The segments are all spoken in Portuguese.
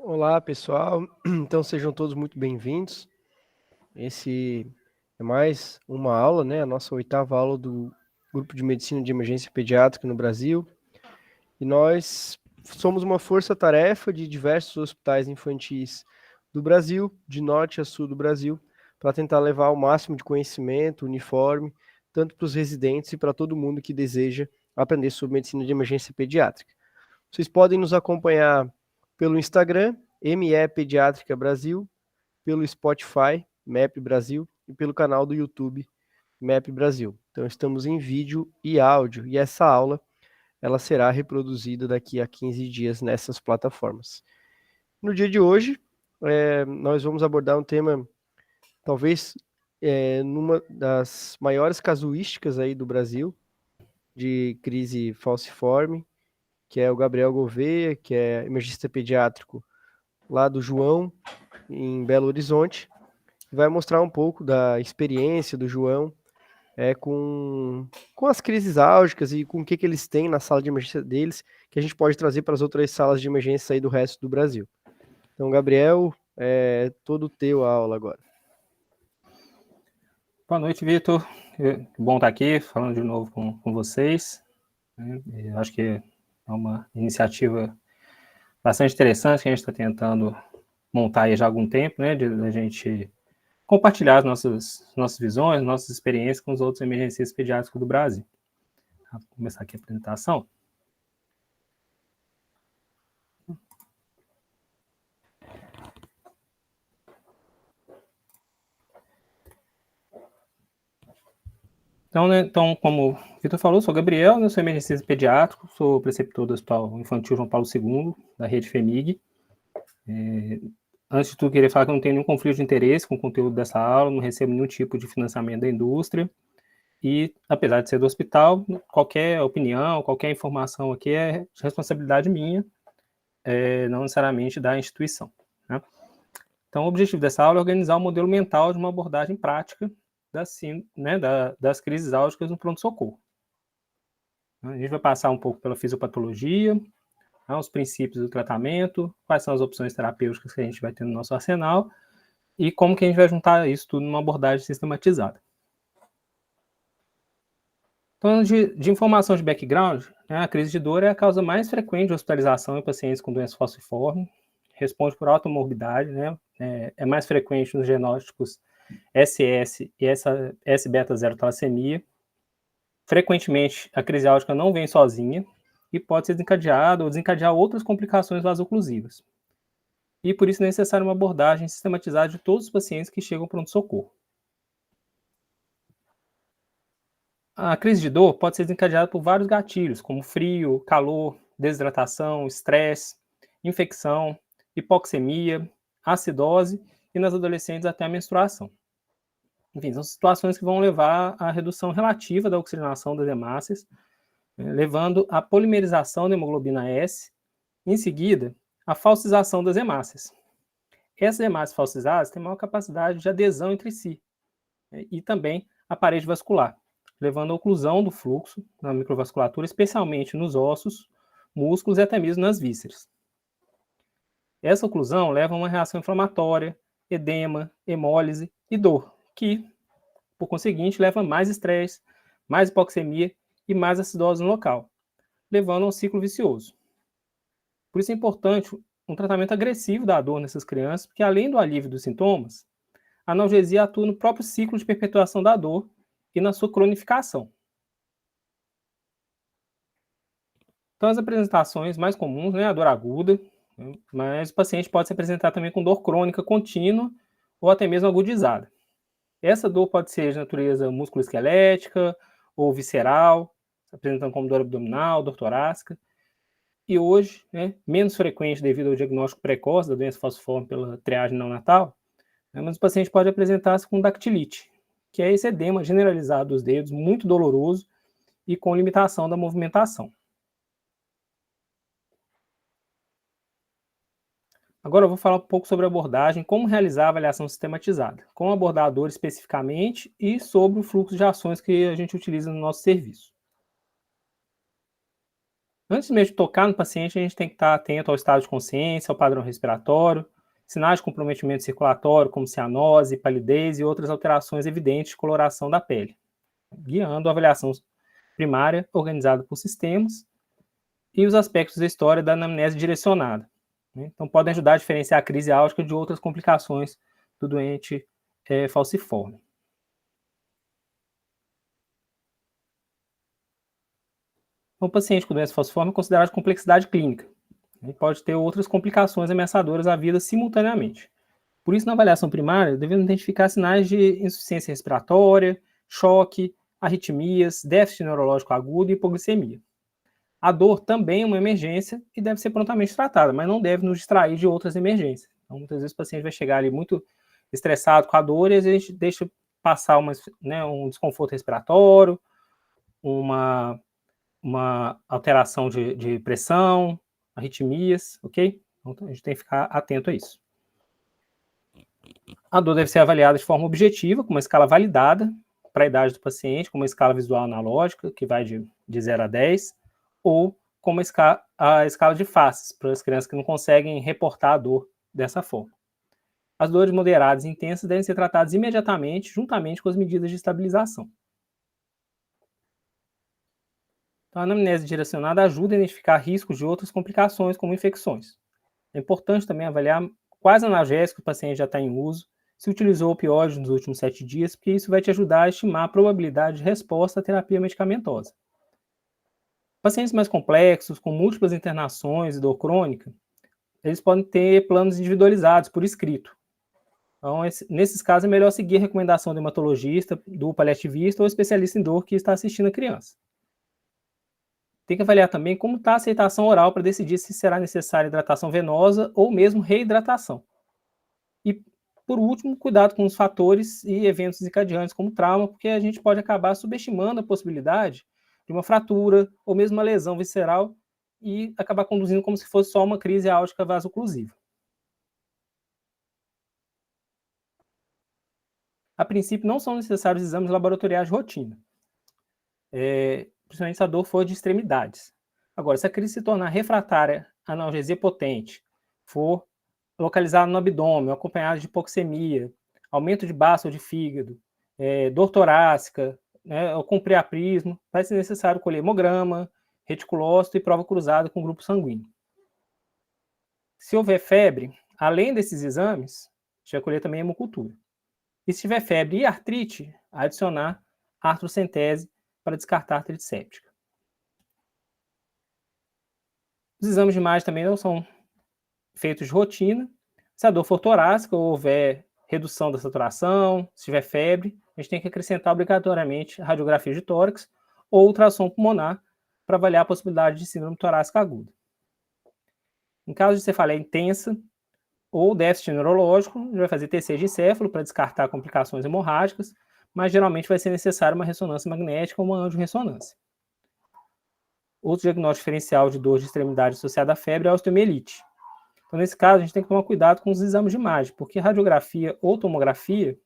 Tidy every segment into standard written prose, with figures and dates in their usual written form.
Olá, pessoal. Então sejam todos muito bem-vindos. Esse é mais uma aula, né? A nossa oitava aula do Grupo de Medicina de Emergência Pediátrica no Brasil. E nós somos uma força-tarefa de diversos hospitais infantis do Brasil, de norte a sul do Brasil, para tentar levar o máximo de conhecimento uniforme, tanto para os residentes e para todo mundo que deseja aprender sobre medicina de emergência pediátrica. Vocês podem nos acompanhar pelo Instagram, ME Pediátrica Brasil, pelo Spotify, MEP Brasil, e pelo canal do YouTube, MEP Brasil. Então estamos em vídeo e áudio, e essa aula ela será reproduzida daqui a 15 dias nessas plataformas. No dia de hoje, nós vamos abordar um tema, talvez, numa das maiores casuísticas aí do Brasil, de crise falciforme, que é o Gabriel Gouveia, que é emergista pediátrico lá do João, em Belo Horizonte. Vai mostrar um pouco da experiência do João com as crises álgicas e com o que eles têm na sala de emergência deles, que a gente pode trazer para as outras salas de emergência aí do resto do Brasil. Então, Gabriel, é todo teu a aula agora. Boa noite, Vitor. Bom estar aqui falando de novo com vocês. Eu acho que é uma iniciativa bastante interessante que a gente está tentando montar aí já há algum tempo, né, de a gente compartilhar as nossas visões, nossas experiências com os outros emergencistas pediátricos do Brasil. Vou começar aqui a apresentação. Então, como o Vitor falou, sou Gabriel, sou emergencista pediátrico, sou preceptor do Hospital Infantil João Paulo II, da rede FEMIG. Antes de tudo, queria falar que eu não tenho nenhum conflito de interesse com o conteúdo dessa aula, não recebo nenhum tipo de financiamento da indústria. E, apesar de ser do hospital, qualquer opinião, qualquer informação aqui é responsabilidade minha, não necessariamente da instituição, né? Então, o objetivo dessa aula é organizar um modelo mental de uma abordagem prática das crises álgicas no pronto-socorro. A gente vai passar um pouco pela fisiopatologia, os princípios do tratamento, quais são as opções terapêuticas que a gente vai ter no nosso arsenal e como que a gente vai juntar isso tudo numa abordagem sistematizada. Então, de informação de background, né, a crise de dor é a causa mais frequente de hospitalização em pacientes com doença falciforme, responde por alta morbidade, né, é mais frequente nos genótipos SS e S-beta-0-talassemia. Frequentemente, a crise álgica não vem sozinha e pode ser desencadeada ou desencadear outras complicações vasoclusivas. E por isso é necessária uma abordagem sistematizada de todos os pacientes que chegam ao pronto-socorro. A crise de dor pode ser desencadeada por vários gatilhos, como frio, calor, desidratação, estresse, infecção, hipoxemia, acidose e nas adolescentes até a menstruação. Enfim, são situações que vão levar à redução relativa da oxigenação das hemácias, levando à polimerização da hemoglobina S, em seguida, à falcização das hemácias. Essas hemácias falcizadas têm maior capacidade de adesão entre si, e também a parede vascular, levando à oclusão do fluxo na microvasculatura, especialmente nos ossos, músculos e até mesmo nas vísceras. Essa oclusão leva a uma reação inflamatória, edema, hemólise e dor, que, por conseguinte, leva a mais estresse, mais hipoxemia e mais acidose no local, levando a um ciclo vicioso. Por isso é importante um tratamento agressivo da dor nessas crianças, porque além do alívio dos sintomas, a analgesia atua no próprio ciclo de perpetuação da dor e na sua cronificação. Então, as apresentações mais comuns, né, a dor aguda, mas o paciente pode se apresentar também com dor crônica contínua ou até mesmo agudizada. Essa dor pode ser de natureza musculoesquelética ou visceral, apresentando como dor abdominal, dor torácica. E hoje, né, menos frequente devido ao diagnóstico precoce da doença falciforme pela triagem neonatal, mas o paciente pode apresentar-se com dactilite, que é esse edema generalizado dos dedos, muito doloroso e com limitação da movimentação. Agora eu vou falar um pouco sobre a abordagem, como realizar a avaliação sistematizada, como abordar a dor especificamente e sobre o fluxo de ações que a gente utiliza no nosso serviço. Antes mesmo de tocar no paciente, a gente tem que estar atento ao estado de consciência, ao padrão respiratório, sinais de comprometimento circulatório, como cianose, palidez e outras alterações evidentes de coloração da pele, guiando a avaliação primária organizada por sistemas e os aspectos da história da anamnese direcionada. Então, podem ajudar a diferenciar a crise álgica de outras complicações do doente falciforme. O paciente com doença falciforme é considerado complexidade clínica. Ele pode ter outras complicações ameaçadoras à vida simultaneamente. Por isso, na avaliação primária, devemos identificar sinais de insuficiência respiratória, choque, arritmias, déficit neurológico agudo e hipoglicemia. A dor também é uma emergência e deve ser prontamente tratada, mas não deve nos distrair de outras emergências. Então, muitas vezes o paciente vai chegar ali muito estressado com a dor e a gente deixa passar um desconforto respiratório, uma alteração de pressão, arritmias, ok? Então, a gente tem que ficar atento a isso. A dor deve ser avaliada de forma objetiva, com uma escala validada para a idade do paciente, com uma escala visual analógica, que vai de 0 a 10, ou com a escala de faces, para as crianças que não conseguem reportar a dor dessa forma. As dores moderadas e intensas devem ser tratadas imediatamente, juntamente com as medidas de estabilização. Então, a anamnese direcionada ajuda a identificar riscos de outras complicações, como infecções. É importante também avaliar quais analgésicos o paciente já está em uso, se utilizou opioides nos últimos 7 dias, porque isso vai te ajudar a estimar a probabilidade de resposta à terapia medicamentosa. Pacientes mais complexos, com múltiplas internações e dor crônica, eles podem ter planos individualizados por escrito. Então, nesses casos, é melhor seguir a recomendação do hematologista, do paliativista ou especialista em dor que está assistindo a criança. Tem que avaliar também como está a aceitação oral para decidir se será necessária hidratação venosa ou mesmo reidratação. E, por último, cuidado com os fatores e eventos desencadeantes como trauma, porque a gente pode acabar subestimando a possibilidade de uma fratura ou mesmo uma lesão visceral e acabar conduzindo como se fosse só uma crise álgica vasoclusiva. A princípio, não são necessários exames laboratoriais de rotina, principalmente se a dor for de extremidades. Agora, se a crise se tornar refratária à analgesia potente, for localizada no abdômen, acompanhada de hipoxemia, aumento de baço ou de fígado, dor torácica, ou com priapismo, vai ser necessário colher hemograma, reticulócito e prova cruzada com grupo sanguíneo. Se houver febre, além desses exames, a gente vai colher também hemocultura. E se tiver febre e artrite, adicionar artrocentese para descartar artrite séptica. Os exames de imagem também não são feitos de rotina. Se a dor for torácica ou houver redução da saturação, se tiver febre, a gente tem que acrescentar obrigatoriamente a radiografia de tórax ou ultrassom pulmonar para avaliar a possibilidade de síndrome torácica aguda. Em caso de cefaleia intensa ou déficit neurológico, a gente vai fazer TC de encéfalo para descartar complicações hemorrágicas, mas geralmente vai ser necessária uma ressonância magnética ou uma angiorressonância. Outro diagnóstico diferencial de dor de extremidade associada à febre é a osteomielite. Então, nesse caso, a gente tem que tomar cuidado com os exames de imagem, porque radiografia ou tomografia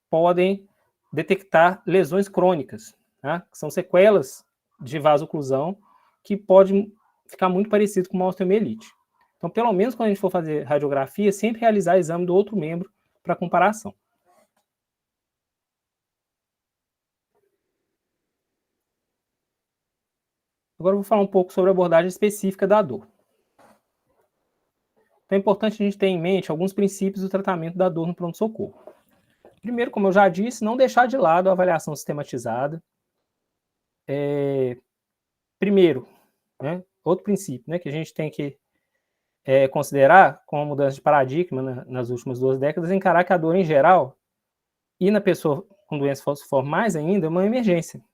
podem detectar lesões crônicas, tá? Que são sequelas de vasoclusão que podem ficar muito parecido com uma osteomielite. Então, pelo menos quando a gente for fazer radiografia, sempre realizar exame do outro membro para comparação. Agora eu vou falar um pouco sobre a abordagem específica da dor. Então é importante a gente ter em mente alguns princípios do tratamento da dor no pronto-socorro. Primeiro, como eu já disse, não deixar de lado a avaliação sistematizada. Primeiro, outro princípio que a gente tem que considerar com a mudança de paradigma nas últimas 2 décadas, é encarar que a dor em geral, e na pessoa com doença falciforme mais ainda, é uma emergência.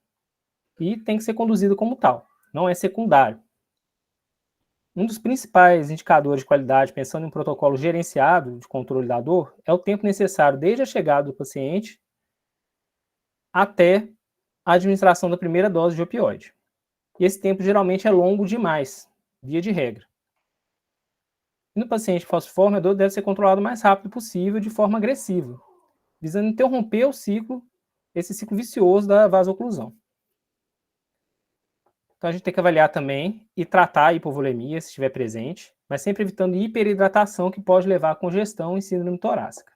E tem que ser conduzido como tal, não é secundário. Um dos principais indicadores de qualidade, pensando em um protocolo gerenciado de controle da dor, é o tempo necessário desde a chegada do paciente até a administração da primeira dose de opioide. E esse tempo geralmente é longo demais, via de regra. E no paciente falciforme, a dor deve ser controlada o mais rápido possível, de forma agressiva, visando interromper esse ciclo vicioso da vasoclusão. Então, a gente tem que avaliar também e tratar a hipovolemia, se estiver presente, mas sempre evitando hiperidratação, que pode levar a congestão e síndrome torácica.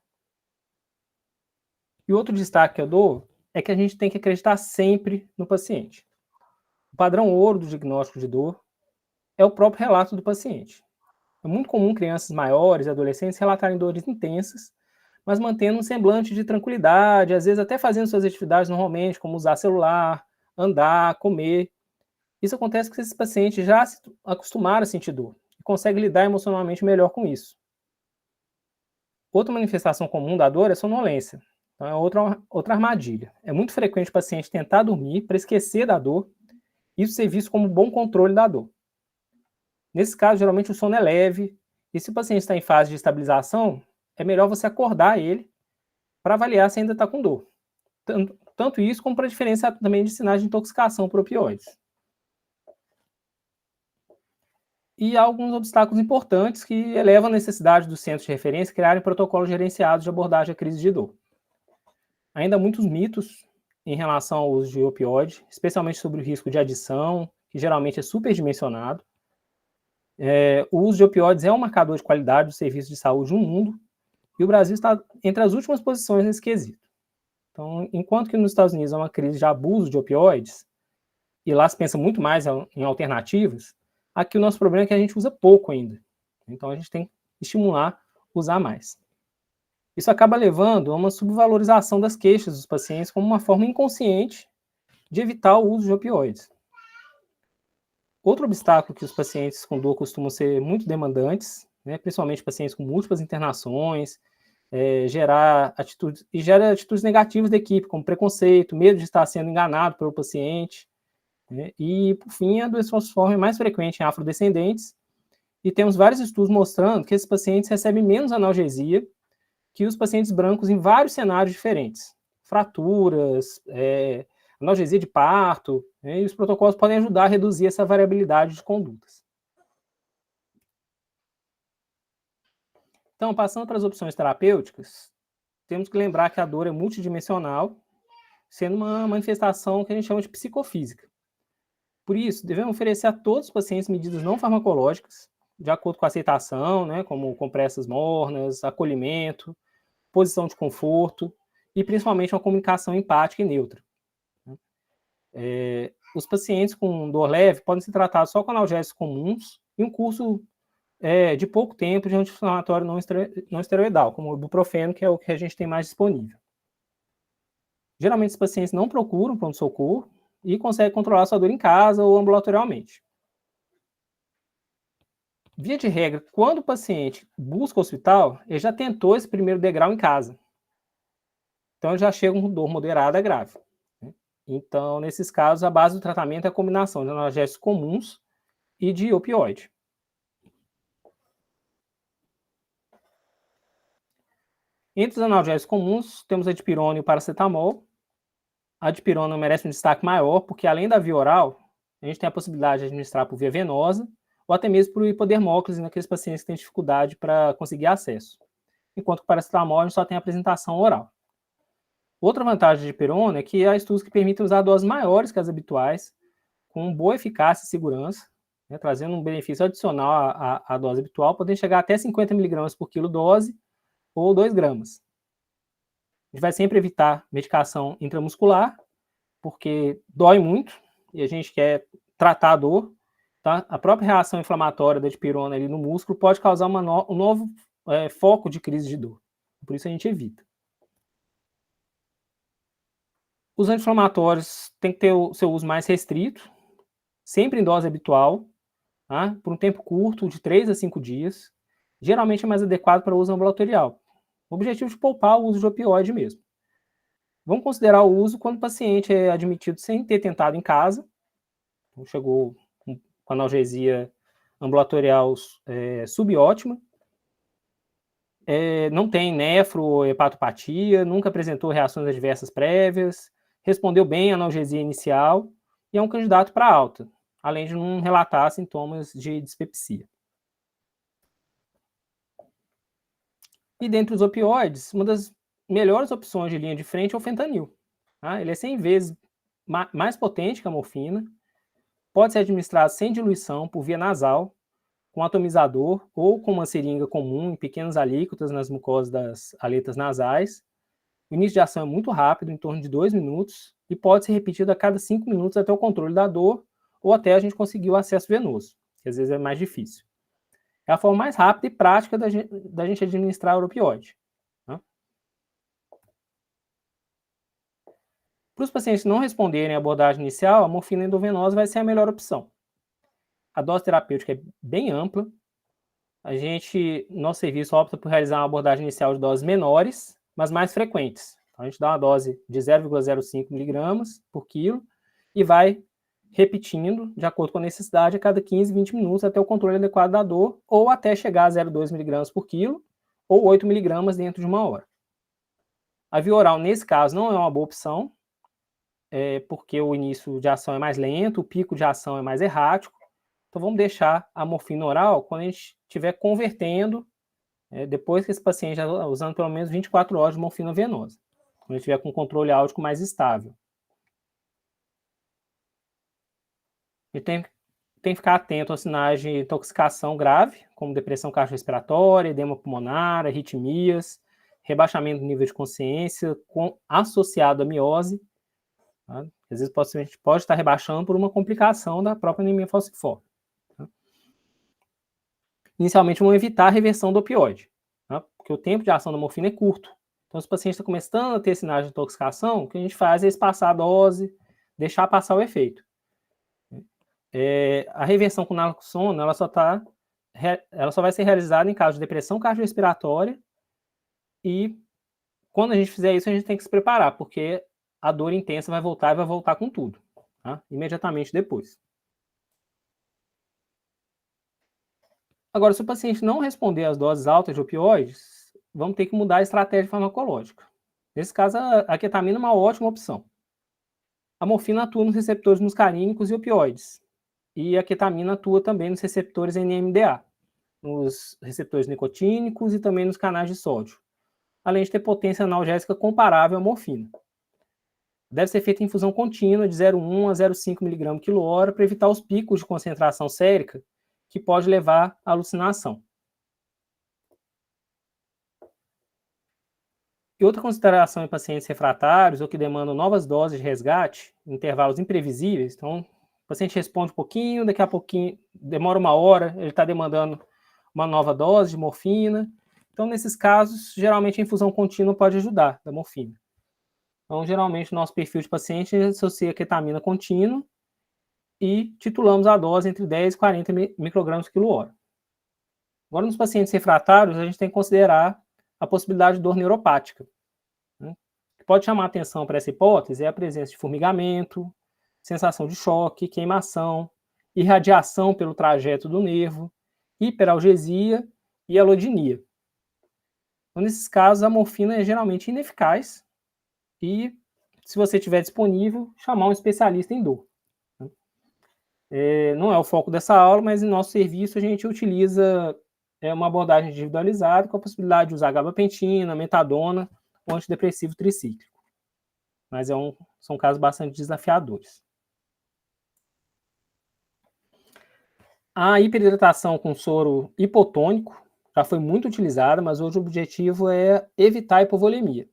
E outro destaque que eu dou é que a gente tem que acreditar sempre no paciente. O padrão ouro do diagnóstico de dor é o próprio relato do paciente. É muito comum crianças maiores e adolescentes relatarem dores intensas, mas mantendo um semblante de tranquilidade, às vezes até fazendo suas atividades normalmente, como usar celular, andar, comer. Isso acontece porque esses pacientes já se acostumaram a sentir dor e conseguem lidar emocionalmente melhor com isso. Outra manifestação comum da dor é a sonolência. Então é outra armadilha. É muito frequente o paciente tentar dormir para esquecer da dor, isso ser visto como um bom controle da dor. Nesse caso, geralmente o sono é leve, e se o paciente está em fase de estabilização, é melhor você acordar ele para avaliar se ainda está com dor. Tanto isso como para a diferença também de sinais de intoxicação por opioides. E há alguns obstáculos importantes que elevam a necessidade dos centros de referência criarem protocolos gerenciados de abordagem à crise de dor. Ainda há muitos mitos em relação ao uso de opioide, especialmente sobre o risco de adição, que geralmente é superdimensionado. O uso de opioides é um marcador de qualidade do serviço de saúde no mundo, e o Brasil está entre as últimas posições nesse quesito. Então, enquanto que nos Estados Unidos há uma crise de abuso de opioides, e lá se pensa muito mais em alternativas, aqui o nosso problema é que a gente usa pouco ainda. Então, a gente tem que estimular a usar mais. Isso acaba levando a uma subvalorização das queixas dos pacientes como uma forma inconsciente de evitar o uso de opioides. Outro obstáculo que os pacientes com dor costumam ser muito demandantes, né, principalmente pacientes com múltiplas internações, gera atitudes negativas da equipe, como preconceito, medo de estar sendo enganado pelo paciente, né, e, por fim, a doença falciforme é mais frequente em afrodescendentes, e temos vários estudos mostrando que esses pacientes recebem menos analgesia que os pacientes brancos em vários cenários diferentes. Fraturas, analgesia de parto, né, e os protocolos podem ajudar a reduzir essa variabilidade de condutas. Então, passando para as opções terapêuticas, temos que lembrar que a dor é multidimensional, sendo uma manifestação que a gente chama de psicofísica. Por isso, devemos oferecer a todos os pacientes medidas não farmacológicas, de acordo com a aceitação, né, como compressas mornas, acolhimento, posição de conforto e principalmente uma comunicação empática e neutra. Os pacientes com dor leve podem ser tratados só com analgésicos comuns e um curso de pouco tempo de anti-inflamatório não esteroidal, como o ibuprofeno, que é o que a gente tem mais disponível. Geralmente, os pacientes não procuram pronto-socorro e conseguem controlar sua dor em casa ou ambulatorialmente. Via de regra, quando o paciente busca o hospital, ele já tentou esse primeiro degrau em casa. Então, ele já chega com dor moderada a grave. Então, nesses casos, a base do tratamento é a combinação de analgésicos comuns e de opioide. Entre os analgésicos comuns, temos a dipirona e o paracetamol. A dipirona merece um destaque maior, porque além da via oral, a gente tem a possibilidade de administrar por via venosa, ou até mesmo por hipodermóclise naqueles pacientes que têm dificuldade para conseguir acesso. Enquanto que o paracetamol a gente só tem a apresentação oral. Outra vantagem de dipirona é que há estudos que permitem usar doses maiores que as habituais, com boa eficácia e segurança, né, trazendo um benefício adicional à dose habitual, podendo chegar até 50 mg por quilo dose, ou 2 gramas. A gente vai sempre evitar medicação intramuscular, porque dói muito, e a gente quer tratar a dor. Tá? A própria reação inflamatória da dipirona ali no músculo pode causar um novo foco de crise de dor. Por isso a gente evita. Os anti-inflamatórios têm que ter o seu uso mais restrito, sempre em dose habitual, tá? Por um tempo curto, de 3 a 5 dias. Geralmente é mais adequado para o uso ambulatorial. O objetivo é poupar o uso de opioide mesmo. Vamos considerar o uso quando o paciente é admitido sem ter tentado em casa, então chegou com analgesia ambulatorial subótima, não tem nefro ou hepatopatia, nunca apresentou reações adversas prévias, respondeu bem à analgesia inicial e é um candidato para alta, além de não relatar sintomas de dispepsia. E dentre os opioides, uma das melhores opções de linha de frente é o fentanil. Tá? Ele é 100 vezes mais potente que a morfina, pode ser administrado sem diluição por via nasal, com atomizador ou com uma seringa comum em pequenas alíquotas nas mucosas das aletas nasais. O início de ação é muito rápido, em torno de 2 minutos, e pode ser repetido a cada 5 minutos até o controle da dor ou até a gente conseguir o acesso venoso, que às vezes é mais difícil. É a forma mais rápida e prática da gente administrar o opioide. Tá? Para os pacientes que não responderem à abordagem inicial, a morfina endovenosa vai ser a melhor opção. A dose terapêutica é bem ampla. Nosso serviço opta por realizar uma abordagem inicial de doses menores, mas mais frequentes. Então, a gente dá uma dose de 0,05 mg por quilo e vai repetindo, de acordo com a necessidade, a cada 15, 20 minutos até o controle adequado da dor, ou até chegar a 0,2 mg por quilo, ou 8 mg dentro de 1 hora. A via oral, nesse caso, não é uma boa opção, porque o início de ação é mais lento, o pico de ação é mais errático. Então, vamos deixar a morfina oral quando a gente estiver convertendo, depois que esse paciente já está usando pelo menos 24 horas de morfina venosa, quando ele estiver com controle álgico mais estável. E tem que ficar atento aos sinais de intoxicação grave, como depressão cardiorrespiratória, edema pulmonar, arritmias, rebaixamento do nível de consciência associado à miose. Tá? Às vezes o paciente pode estar rebaixando por uma complicação da própria anemia falciforme. Tá? Inicialmente, vamos evitar a reversão do opioide, tá? Porque o tempo de ação da morfina é curto. Então, se o paciente está começando a ter sinais de intoxicação, o que a gente faz é espaçar a dose, deixar passar o efeito. A reversão com naloxona, ela só vai ser realizada em caso de depressão cardiorrespiratória, e quando a gente fizer isso, a gente tem que se preparar, porque a dor intensa vai voltar e vai voltar com tudo, tá? Imediatamente depois. Agora, se o paciente não responder às doses altas de opioides, vamos ter que mudar a estratégia farmacológica. Nesse caso, a ketamina é uma ótima opção. A morfina atua nos receptores muscarínicos e opioides, e a ketamina atua também nos receptores NMDA, nos receptores nicotínicos e também nos canais de sódio, além de ter potência analgésica comparável à morfina. Deve ser feita em infusão contínua de 0,1 a 0,5 mg por quilo-hora para evitar os picos de concentração sérica que pode levar à alucinação. E outra consideração em pacientes refratários ou que demandam novas doses de resgate, em intervalos imprevisíveis. Então, o paciente responde um pouquinho, daqui a pouquinho, demora 1 hora, ele está demandando uma nova dose de morfina. Então, nesses casos, geralmente a infusão contínua pode ajudar, da morfina. Então, geralmente, o nosso perfil de paciente associa a ketamina contínua e titulamos a dose entre 10 e 40 microgramas por quilo-hora. Agora, nos pacientes refratários, a gente tem que considerar a possibilidade de dor neuropática. O que pode chamar a atenção para essa hipótese é a presença de formigamento, sensação de choque, queimação, irradiação pelo trajeto do nervo, hiperalgesia e alodinia. Então, nesses casos, a morfina é geralmente ineficaz e, se você tiver disponível, chamar um especialista em dor. Não é o foco dessa aula, mas em nosso serviço a gente utiliza uma abordagem individualizada com a possibilidade de usar gabapentina, metadona ou antidepressivo tricíclico. Mas são casos bastante desafiadores. A hiperidratação com soro hipotônico já foi muito utilizada, mas hoje o objetivo é evitar a hipovolemia,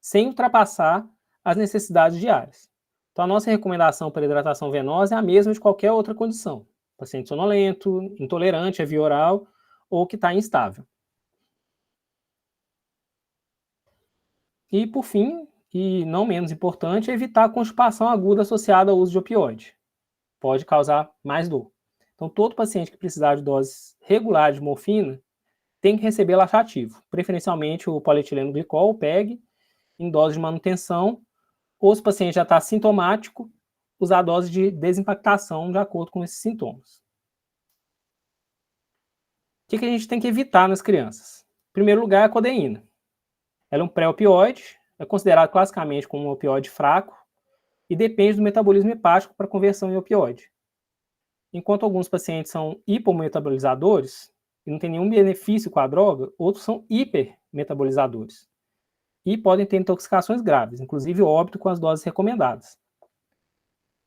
sem ultrapassar as necessidades diárias. Então, a nossa recomendação para hidratação venosa é a mesma de qualquer outra condição. Paciente sonolento, intolerante à via oral ou que está instável. E, por fim, e não menos importante, é evitar a constipação aguda associada ao uso de opioide. Pode causar mais dor. Então, todo paciente que precisar de doses regulares de morfina tem que receber laxativo, preferencialmente o polietileno glicol, o PEG, em dose de manutenção, ou se o paciente já está sintomático, usar a dose de desimpactação de acordo com esses sintomas. O que a gente tem que evitar nas crianças? Em primeiro lugar, a codeína. Ela é um pré-opioide, é considerado classicamente como um opioide fraco e depende do metabolismo hepático para conversão em opioide. Enquanto alguns pacientes são hipometabolizadores e não tem nenhum benefício com a droga, outros são hipermetabolizadores e podem ter intoxicações graves, inclusive óbito com as doses recomendadas.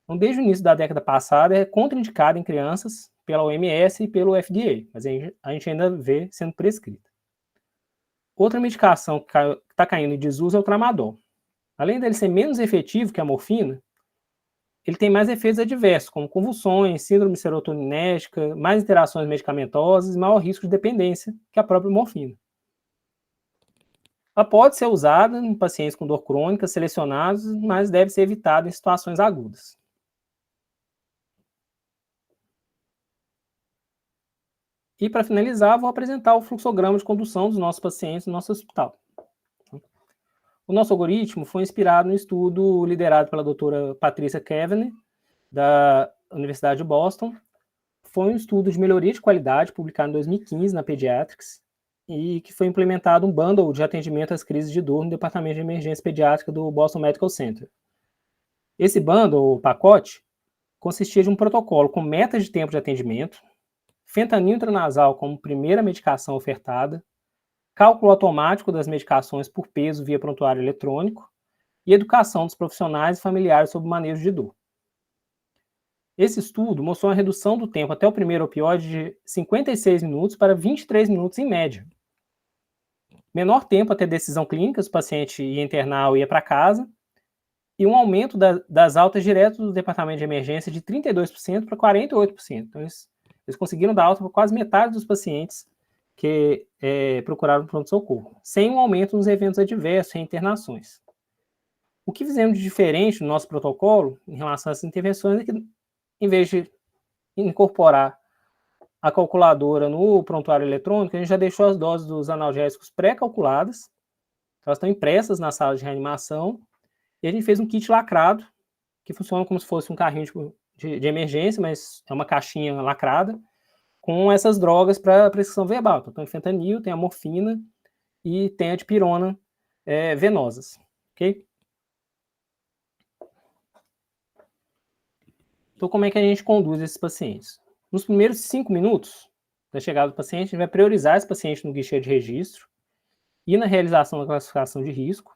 Então, desde o início da década passada, é contraindicado em crianças pela OMS e pelo FDA, mas a gente ainda vê sendo prescrita. Outra medicação que está caindo em desuso é o tramadol. Além dele ser menos efetivo que a morfina, ele tem mais efeitos adversos, como convulsões, síndrome serotoninérgica, mais interações medicamentosas e maior risco de dependência que a própria morfina. Ela pode ser usada em pacientes com dor crônica selecionados, mas deve ser evitada em situações agudas. E, para finalizar, vou apresentar o fluxograma de condução dos nossos pacientes no nosso hospital. O nosso algoritmo foi inspirado no estudo liderado pela doutora Patricia Kavanagh, da Universidade de Boston. Foi um estudo de melhoria de qualidade, publicado em 2015 na Pediatrics, e que foi implementado um bundle de atendimento às crises de dor no Departamento de Emergência Pediátrica do Boston Medical Center. Esse bundle, o pacote, consistia de um protocolo com metas de tempo de atendimento, fentanil intranasal como primeira medicação ofertada, cálculo automático das medicações por peso via prontuário eletrônico e educação dos profissionais e familiares sobre o manejo de dor. Esse estudo mostrou uma redução do tempo até o primeiro opioide de 56 minutos para 23 minutos em média. Menor tempo até decisão clínica, o paciente ia internar ou ia para casa, e um aumento das altas direto do departamento de emergência de 32% para 48%. Então, eles conseguiram dar alta para quase metade dos pacientes que procuraram pronto-socorro, sem um aumento nos eventos adversos e internações. O que fizemos de diferente no nosso protocolo em relação a essas intervenções é que, em vez de incorporar a calculadora no prontuário eletrônico, a gente já deixou as doses dos analgésicos pré-calculadas, elas estão impressas na sala de reanimação, e a gente fez um kit lacrado, que funciona como se fosse um carrinho de emergência, mas é uma caixinha lacrada, com essas drogas para prescrição verbal. Então, tem o fentanil, tem a morfina e tem a dipirona venosas. Ok? Então, como é que a gente conduz esses pacientes? Nos primeiros 5 minutos da chegada do paciente, a gente vai priorizar esse paciente no guichê de registro e na realização da classificação de risco.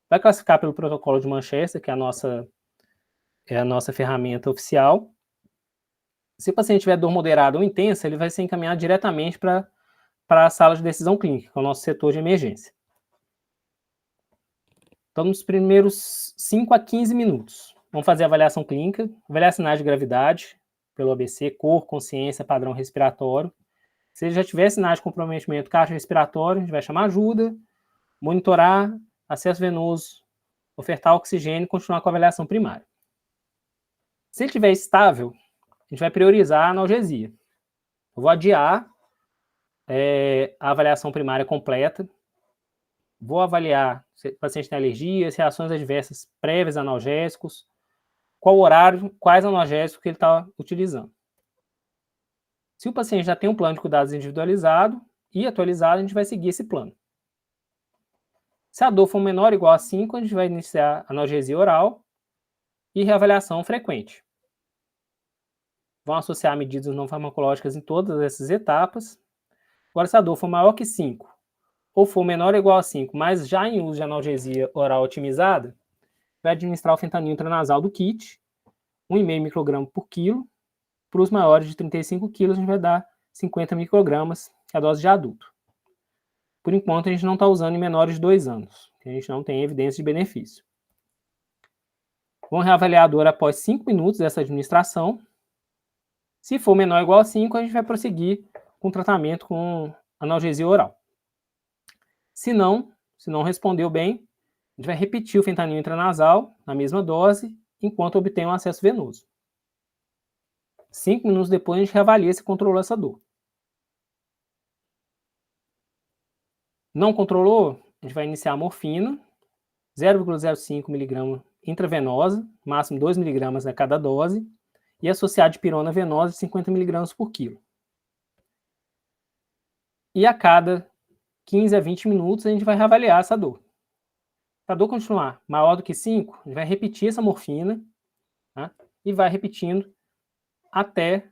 Vai classificar pelo protocolo de Manchester, que é a nossa ferramenta oficial. Se o paciente tiver dor moderada ou intensa, ele vai ser encaminhado diretamente para a sala de decisão clínica, que é o nosso setor de emergência. Então, nos primeiros 5 a 15 minutos, vamos fazer a avaliação clínica, avaliar sinais de gravidade, pelo ABC, cor, consciência, padrão respiratório. Se ele já tiver sinais de comprometimento cardiorrespiratório, a gente vai chamar ajuda, monitorar, acesso venoso, ofertar oxigênio e continuar com a avaliação primária. Se ele estiver estável, a gente vai priorizar a analgesia. Eu vou adiar a avaliação primária completa, vou avaliar se o paciente tem alergias, reações adversas prévias a analgésicos, qual horário, quais analgésicos que ele está utilizando. Se o paciente já tem um plano de cuidados individualizado e atualizado, a gente vai seguir esse plano. Se a dor for menor ou igual a 5, a gente vai iniciar analgesia oral e reavaliação frequente. Vão associar medidas não farmacológicas em todas essas etapas. Agora, se a dor for maior que 5 ou for menor ou igual a 5, mas já em uso de analgesia oral otimizada, vai administrar o fentanil intranasal do kit, 1,5 micrograma por quilo. Para os maiores de 35 quilos, a gente vai dar 50 microgramas, que é a dose de adulto. Por enquanto, a gente não está usando em menores de 2 anos, que a gente não tem evidência de benefício. Vamos reavaliar a dor após 5 minutos dessa administração. Se for menor ou igual a 5, a gente vai prosseguir com o tratamento com analgesia oral. Se não respondeu bem, a gente vai repetir o fentanil intranasal na mesma dose, enquanto obtém um acesso venoso. 5 minutos depois, a gente reavalia se controlou essa dor. Não controlou? A gente vai iniciar a morfina, 0,05 mg intravenosa, máximo 2 mg a cada dose, e associar dipirona venosa de 50 mg por quilo. E a cada 15 a 20 minutos, a gente vai reavaliar essa dor. Se a dor continuar maior do que 5, a gente vai repetir essa morfina, tá? E vai repetindo até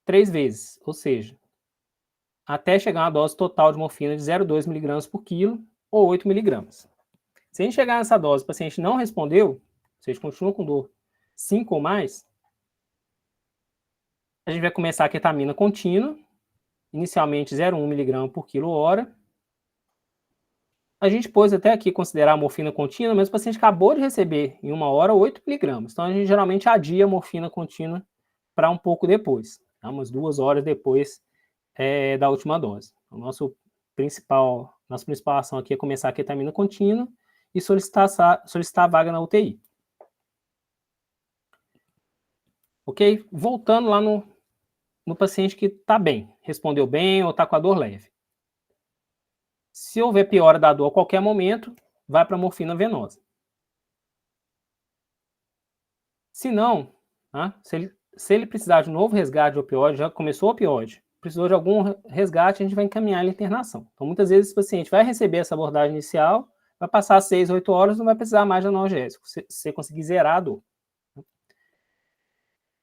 3 vezes, ou seja, até chegar a uma dose total de morfina de 0,2 mg por quilo ou 8 mg. Se a gente chegar nessa dose e o paciente não respondeu, ou seja, continua com dor 5 ou mais, A gente vai começar a ketamina contínua, inicialmente 0,1 mg por quilo-hora. A gente pôs até aqui considerar a morfina contínua, mas o paciente acabou de receber em 1 hora 8 mg. Então, a gente geralmente adia a morfina contínua para um pouco depois, tá? Umas 2 horas depois da última dose. A nossa principal ação aqui é começar a ketamina contínua e solicitar a vaga na UTI. Ok? Voltando lá no paciente que está bem, respondeu bem ou está com a dor leve. Se houver piora da dor a qualquer momento, vai para a morfina venosa. Se não, tá? Se ele precisar de um novo resgate de opioide, já começou o opioide, precisou de algum resgate, a gente vai encaminhar ele à internação. Então, muitas vezes, esse paciente vai receber essa abordagem inicial, vai passar 6, 8 horas, não vai precisar mais de analgésico, se você conseguir zerar a dor.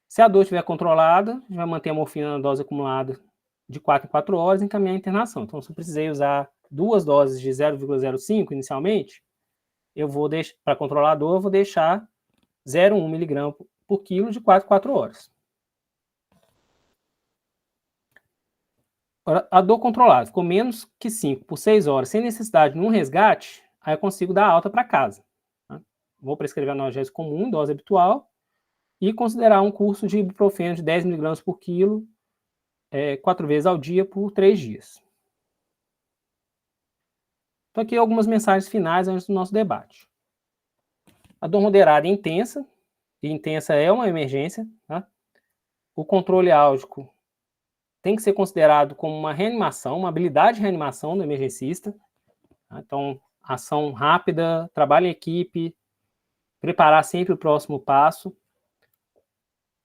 Se a dor estiver controlada, a gente vai manter a morfina na dose acumulada de 4 em 4 horas e encaminhar a internação. Então, se eu precisei usar 2 doses de 0,05 inicialmente, eu vou deixar, para controlar a dor, eu vou deixar 0,1 mg por quilo de 4 em 4 horas. A dor controlada ficou menos que 5 por 6 horas, sem necessidade de um resgate, aí eu consigo dar alta para casa. Tá? Vou prescrever analgésico comum, dose habitual, e considerar um curso de ibuprofeno de 10 mg por quilo, 4 vezes ao dia por 3 dias. Então, aqui algumas mensagens finais antes do nosso debate. A dor moderada e intensa é uma emergência. Tá? O controle álgico tem que ser considerado como uma reanimação, uma habilidade de reanimação do emergencista. Tá? Então, ação rápida, trabalho em equipe, preparar sempre o próximo passo.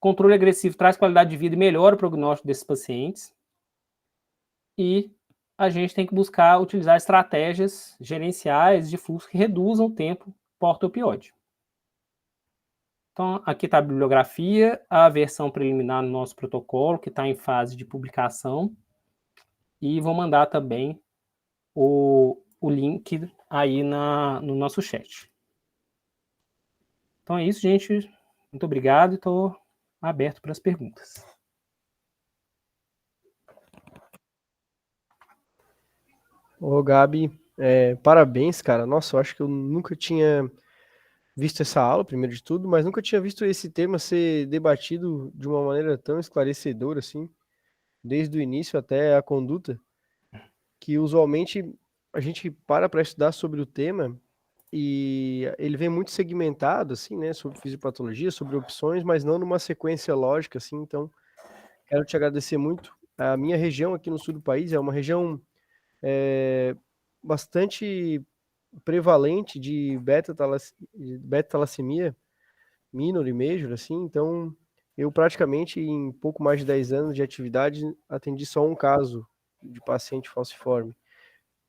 Controle agressivo traz qualidade de vida e melhora o prognóstico desses pacientes. E a gente tem que buscar utilizar estratégias gerenciais de fluxo que reduzam o tempo porta-opioide. Então, aqui está a bibliografia, a versão preliminar no nosso protocolo, que está em fase de publicação. E vou mandar também o link aí no nosso chat. Então é isso, gente. Muito obrigado e estou aberto para as perguntas. Ô, Gabi, parabéns, cara. Nossa, eu acho que eu nunca tinha visto essa aula, primeiro de tudo, mas nunca tinha visto esse tema ser debatido de uma maneira tão esclarecedora, assim, desde o início até a conduta, que usualmente a gente para estudar sobre o tema e ele vem muito segmentado, assim, né, sobre fisiopatologia, sobre opções, mas não numa sequência lógica, assim. Então, quero te agradecer muito. A minha região aqui no sul do país é uma região bastante prevalente de beta-talassemia minor e major, assim. Então, eu praticamente, em pouco mais de 10 anos de atividade, atendi só um caso de paciente falciforme.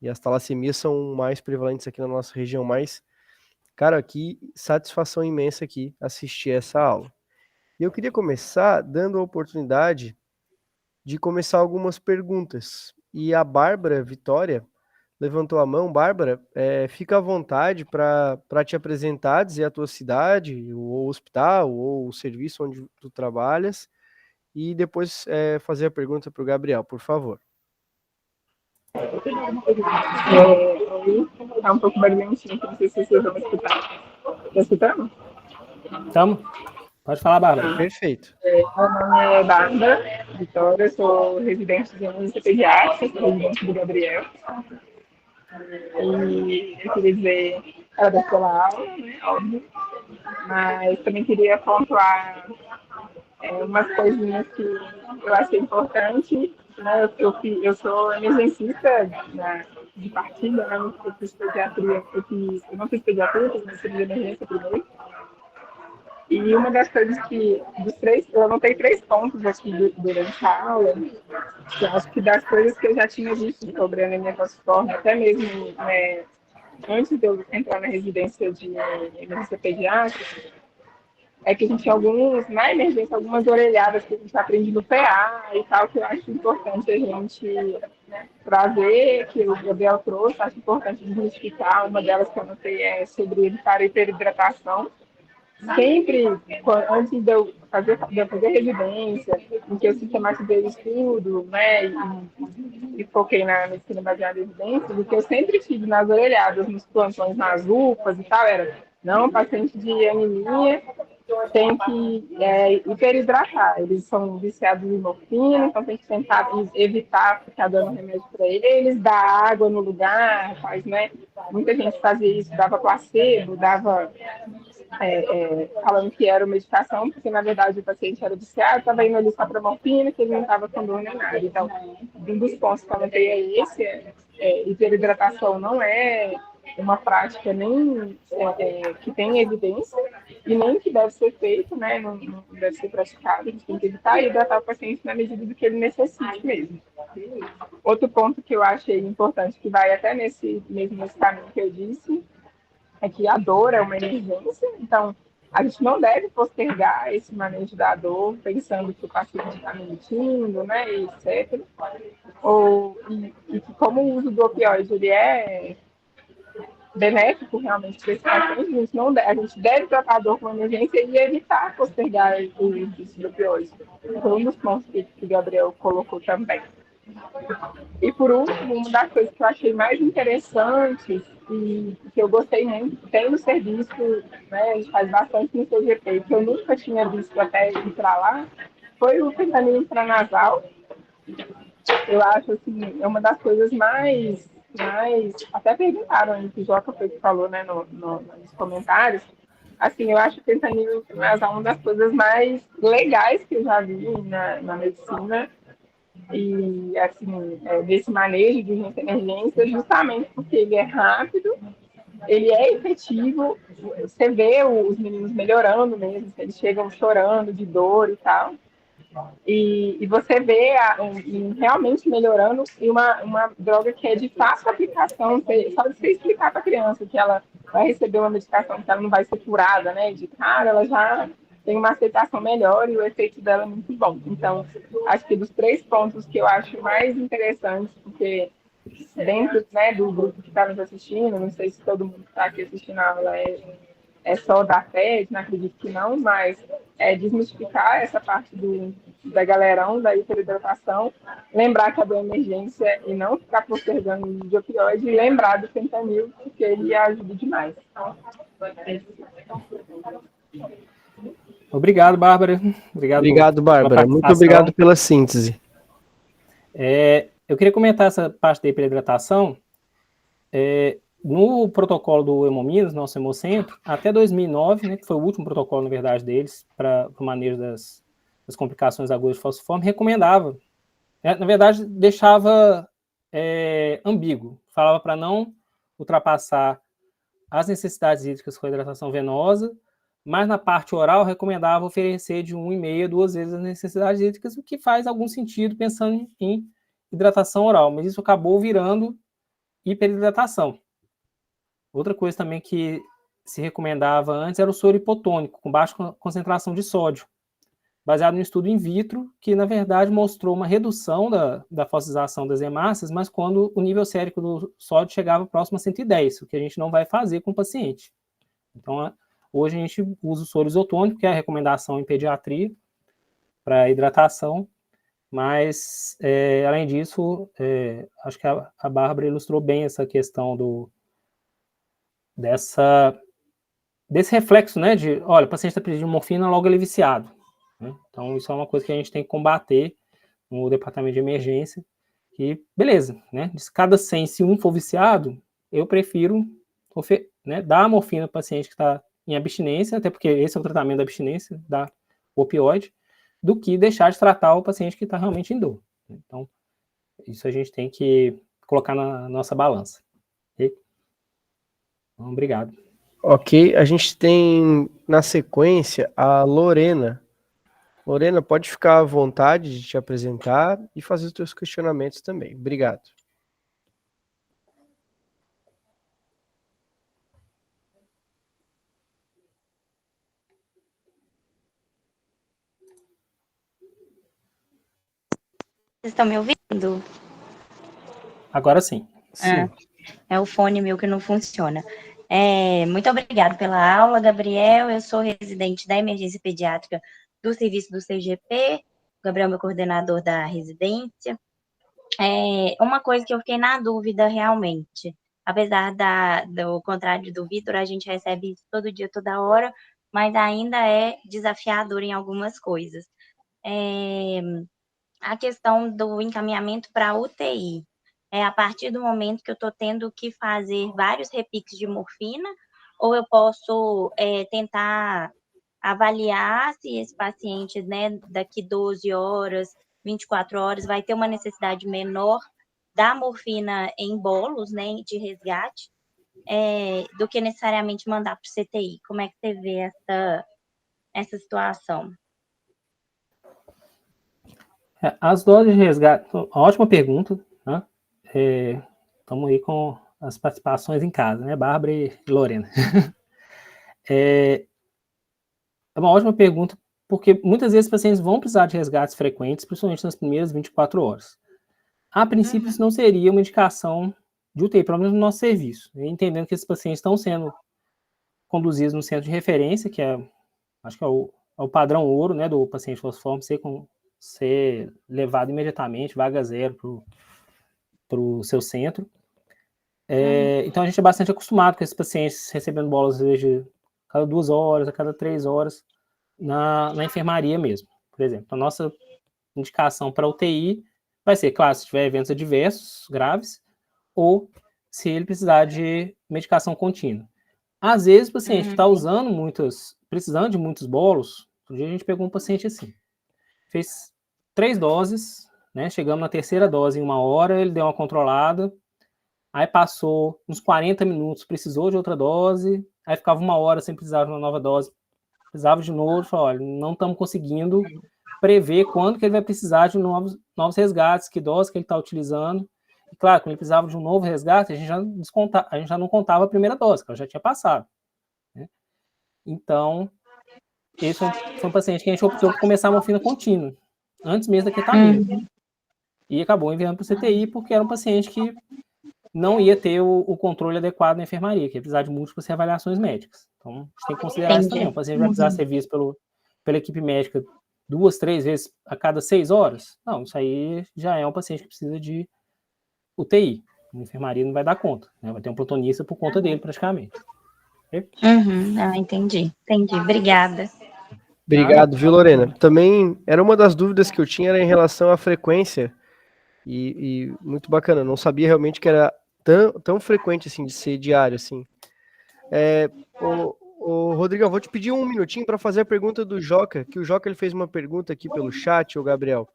E as talassemias são mais prevalentes aqui na nossa região, mas, cara, que satisfação imensa aqui assistir essa aula. E eu queria começar dando a oportunidade de começar algumas perguntas. E a Bárbara Vitória levantou a mão. Bárbara, fica à vontade para te apresentar, dizer a tua cidade, o hospital, ou o serviço onde tu trabalhas, e depois fazer a pergunta para o Gabriel, por favor. Oi, tá um pouco barulhentinho, não sei se vocês vão escutar. Tá escutando? Estamos? Pode falar, Bárbara. Perfeito. Meu nome é Bárbara Vitória, sou residente de emergência pediátrica, sou residente do Gabriel. E eu queria dizer, parabéns pela aula, né, óbvio, mas também queria pontuar umas coisinhas que eu achei importante, né? Eu sou emergencista de partida, né? Eu fiz pediatria, eu não fiz pediatria, eu fiz emergência primeiro. E uma das coisas eu anotei 3 pontos aqui durante a aula, que eu acho que das coisas que eu já tinha visto sobre a anemia falciforme, até mesmo antes de eu entrar na residência de emergência pediátrica, é que a gente tinha na emergência, algumas orelhadas que a gente aprende no PA e tal, que eu acho importante a gente trazer, que o Gabriel trouxe, acho importante desmistificar. Uma delas que eu anotei é sobre evitar a hiperidratação. Sempre, antes de eu fazer residência, em que eu sistematizei o estudo, né, e foquei na medicina baseada em evidências, o que eu sempre tive nas orelhadas, nos plantões, nas UPAs e tal, era, não, paciente de anemia tem que hiperidratar. Eles são viciados em morfina, então tem que tentar evitar ficar dando remédio para eles, dar água no lugar, faz, né? Muita gente fazia isso, dava placebo, dava falando que era medicação, porque na verdade o paciente era viciado, estava indo ali só para morfina, que ele não estava com dor nem nada. Então, um dos pontos que eu comentei é esse, hiperidratação não é uma prática nem que tem evidência e nem que deve ser feito, né? Não deve ser praticado, a gente tem que evitar e hidratar o paciente na medida do que ele necessite mesmo. Outro ponto que eu achei importante, que vai até nesse caminho que eu disse, é que a dor é uma emergência, então a gente não deve postergar esse manejo da dor, pensando que o paciente está mentindo, né, etc. E que como o uso do opioide ele é benéfico realmente para esse paciente, a gente deve tratar a dor com emergência e evitar postergar o uso do opioide. Foi um dos pontos que o Gabriel colocou também. E, por último, uma das coisas que eu achei mais interessantes e que eu gostei muito, tem no serviço, né, a gente faz bastante no CGP, que eu nunca tinha visto até ir para lá, foi o fentanil intranasal. Eu acho, assim, é uma das coisas mais até perguntaram aí, que o Joca foi que falou, né, nos comentários, assim, eu acho o fentanil intranasal uma das coisas mais legais que eu já vi na medicina, e assim, desse manejo de urgência e emergência, justamente porque ele é rápido, ele é efetivo, você vê os meninos melhorando mesmo, eles chegam chorando de dor e tal, e você vê realmente melhorando, e uma droga que é de fácil aplicação, só de você explicar para a criança que ela vai receber uma medicação que ela não vai ser curada, né, de cara, ela já tem uma aceitação melhor e o efeito dela é muito bom. Então, acho que dos 3 pontos que eu acho mais interessantes, porque dentro, né, do grupo que está nos assistindo, não sei se todo mundo que está aqui assistindo a aula é só da FED, não acredito que não, mas desmistificar essa parte da galerão, da hiperidratação, lembrar que é da emergência e não ficar postergando o uso de opioide e lembrar do fentanil, porque ele ajuda demais. Obrigado, Bárbara. Obrigado, Pela Bárbara. Muito participação. obrigado pela síntese. Eu queria comentar essa parte da hiperidratação. No protocolo do Hemominas, nosso Hemocentro, até 2009, né, que foi o último protocolo, na verdade, deles, para o manejo das complicações agudas de falciforme, recomendava, na verdade, deixava ambíguo, falava para não ultrapassar as necessidades hídricas com a hidratação venosa, mas na parte oral recomendava oferecer de 1,5 a 2 vezes as necessidades hídricas, o que faz algum sentido pensando em hidratação oral, mas isso acabou virando hiperidratação. Outra coisa também que se recomendava antes era o soro hipotônico, com baixa concentração de sódio, baseado no estudo in vitro, que na verdade mostrou uma redução da fossilização das hemácias, mas quando o nível sérico do sódio chegava próximo a 110, o que a gente não vai fazer com o paciente. Então, hoje a gente usa o soro isotônico, que é a recomendação em pediatria, para hidratação, mas, além disso, acho que a Bárbara ilustrou bem essa questão desse reflexo, né, de, olha, o paciente está pedindo morfina, logo ele é viciado. Né? Então, isso é uma coisa que a gente tem que combater no departamento de emergência, que, beleza, né, de cada 100, se um for viciado, eu prefiro dar a morfina para o paciente que está em abstinência, até porque esse é o tratamento da abstinência, da opioide, do que deixar de tratar o paciente que está realmente em dor. Então, isso a gente tem que colocar na nossa balança. Okay? Então, obrigado. Ok, a gente tem na sequência a Lorena. Lorena, pode ficar à vontade de te apresentar e fazer os teus questionamentos também. Obrigado. Vocês estão me ouvindo? Agora sim. Sim. É o fone meu que não funciona. Muito obrigada pela aula, Gabriel. Eu sou residente da emergência pediátrica do serviço do CGP, o Gabriel é meu coordenador da residência. Uma coisa que eu fiquei na dúvida realmente, apesar do contrário do Vitor, a gente recebe isso todo dia, toda hora, mas ainda é desafiador em algumas coisas. A questão do encaminhamento para UTI. A partir do momento que eu estou tendo que fazer vários repiques de morfina, ou eu posso tentar avaliar se esse paciente, né, daqui 12 horas, 24 horas, vai ter uma necessidade menor da morfina em bolos, né, de resgate, do que necessariamente mandar para o CTI. Como é que você vê essa situação? As doses de resgate, ótima pergunta, né? Estamos aí com as participações em casa, né, Bárbara e Lorena. É uma ótima pergunta, porque muitas vezes os pacientes vão precisar de resgates frequentes, principalmente nas primeiras 24 horas. A princípio, isso não seria uma indicação de UTI, pelo menos no nosso serviço, entendendo que esses pacientes estão sendo conduzidos no centro de referência, que acho que é o padrão ouro, né, do paciente falciforme, ser levado imediatamente, vaga zero, para o seu centro. Então, a gente é bastante acostumado com esses pacientes recebendo bolas, às vezes, a cada 2 horas, a cada 3 horas, na enfermaria mesmo, por exemplo. A nossa indicação para UTI vai ser, claro, se tiver eventos adversos, graves, ou se ele precisar de medicação contínua. Às vezes, o paciente está precisando de muitos bolos. Um dia a gente pegou um paciente assim, fez 3 doses, né? Chegamos na terceira dose em 1 hora, ele deu uma controlada, aí passou uns 40 minutos, precisou de outra dose, aí ficava 1 hora sem precisar de uma nova dose, precisava de novo, falou, olha, não estamos conseguindo prever quando que ele vai precisar de novos resgates, que dose que ele está utilizando. E claro, quando ele precisava de um novo resgate, a gente já não contava a primeira dose, que ela já tinha passado, né? Então, esse foi um paciente que a gente optou por começar a morfina contínua, antes mesmo da ketamina. E acabou enviando para o CTI, porque era um paciente que não ia ter o controle adequado na enfermaria, que ia precisar de múltiplas reavaliações médicas. Então, a gente tem que considerar isso também. O paciente vai precisar ser visto pela equipe médica 2, 3 vezes a cada 6 horas? Não, isso aí já é um paciente que precisa de UTI. A enfermaria não vai dar conta, né? Vai ter um plantonista por conta dele, praticamente. Entendi. Obrigada. Obrigado, viu, Lorena? Também era uma das dúvidas que eu tinha era em relação à frequência. E muito bacana, não sabia realmente que era tão frequente assim, de ser diário assim. Rodrigo, eu vou te pedir um minutinho para fazer a pergunta do Joca, que o Joca ele fez uma pergunta aqui pelo chat, o Gabriel.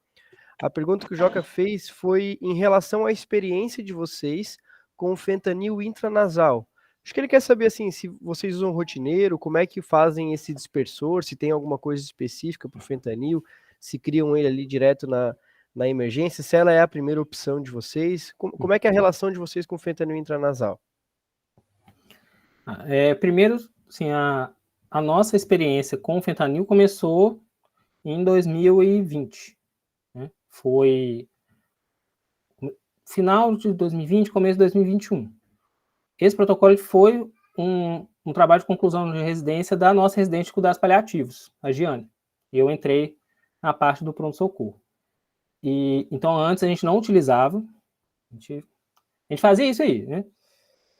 A pergunta que o Joca fez foi em relação à experiência de vocês com o fentanil intranasal. Acho que ele quer saber assim, se vocês usam rotineiro, como é que fazem esse dispersor, se tem alguma coisa específica para o fentanil, se criam ele ali direto na emergência, se ela é a primeira opção de vocês. Como é que é a relação de vocês com o fentanil intranasal? Primeiro, assim, a nossa experiência com o fentanil começou em 2020. Né? Foi final de 2020, começo de 2021. Esse protocolo foi um trabalho de conclusão de residência da nossa residente de cuidados paliativos, a Giane. Eu entrei na parte do pronto-socorro. Então, antes a gente não utilizava, a gente fazia isso aí, né?